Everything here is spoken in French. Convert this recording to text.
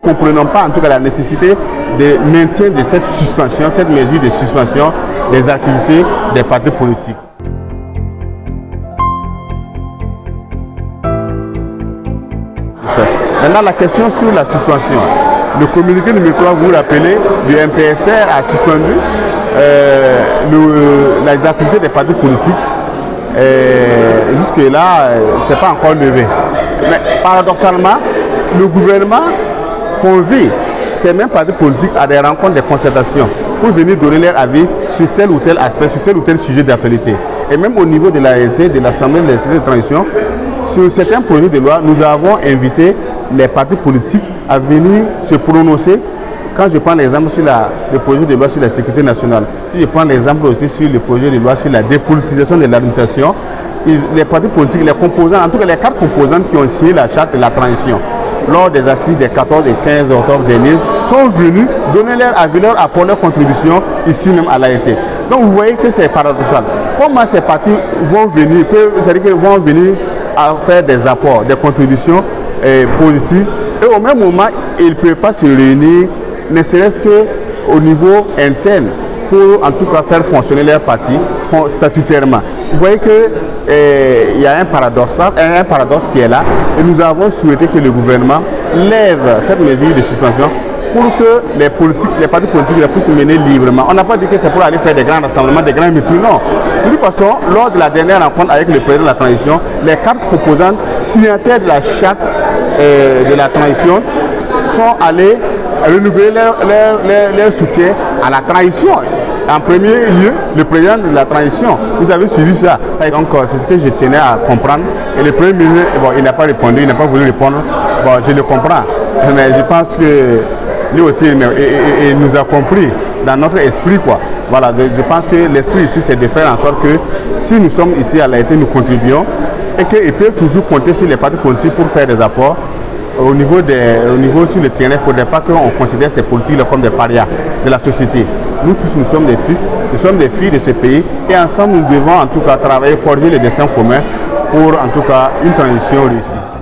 comprenons pas en tout cas la nécessité de maintien de cette suspension, cette mesure de suspension des activités des partis politiques. Maintenant, la question sur la suspension. Le communiqué numéro 3, vous rappelez, du MPSR a suspendu les activités des partis politiques. Jusque-là, ce n'est pas encore levé. Mais paradoxalement, le gouvernement convie ces mêmes partis politiques à des rencontres de concertation pour venir donner leur avis sur tel ou tel aspect, sur tel ou tel sujet d'actualité. Et même au niveau de l'ALT, de l'Assemblée législative de transition, sur certains projets de loi, nous avons invité les partis politiques à venir se prononcer. Quand je prends l'exemple sur le projet de loi sur la sécurité nationale, si je prends l'exemple aussi sur le projet de loi sur la dépolitisation de l'administration, les partis politiques, les composants, en tout cas les 4 composantes qui ont signé la charte de la transition, lors des assises des 14 et 15 octobre dernier, sont venus donner leur avis, leur apport, leur contribution ici même à l'AET. Donc vous voyez que c'est paradoxal. Comment ces partis vont venir, c'est-à-dire qu'ils vont venir à faire des apports, des contributions positives, et au même moment, ils ne peuvent pas se réunir, ne serait-ce qu'au niveau interne, pour en tout cas faire fonctionner leur parti statutairement. Vous voyez qu'il y a un paradoxe qui est là, et nous avons souhaité que le gouvernement lève cette mesure de suspension pour que les partis politiques puissent mener librement. On n'a pas dit que c'est pour aller faire des grands rassemblements, des grands meetings, non. De toute façon, lors de la dernière rencontre avec le président de la transition, les 4 composantes signataires de la charte de la transition sont allés renouveler leur soutien à la transition. En premier lieu, le président de la transition, vous avez suivi ça. Donc c'est ce que je tenais à comprendre. Et le premier ministre, bon, il n'a pas répondu, il n'a pas voulu répondre. Bon, je le comprends. Mais je pense que lui aussi, il nous a compris dans notre esprit, quoi. Voilà, je pense que l'esprit ici, c'est de faire en sorte que si nous sommes ici à l'AET, nous contribuons et qu'ils peuvent toujours compter sur les partis politiques pour faire des apports. Au niveau sur le terrain, il ne faudrait pas qu'on considère ces politiques comme des parias de la société. Nous tous, nous sommes des fils, nous sommes des filles de ce pays et ensemble, nous devons en tout cas travailler, forger les destins communs pour en tout cas une transition réussie.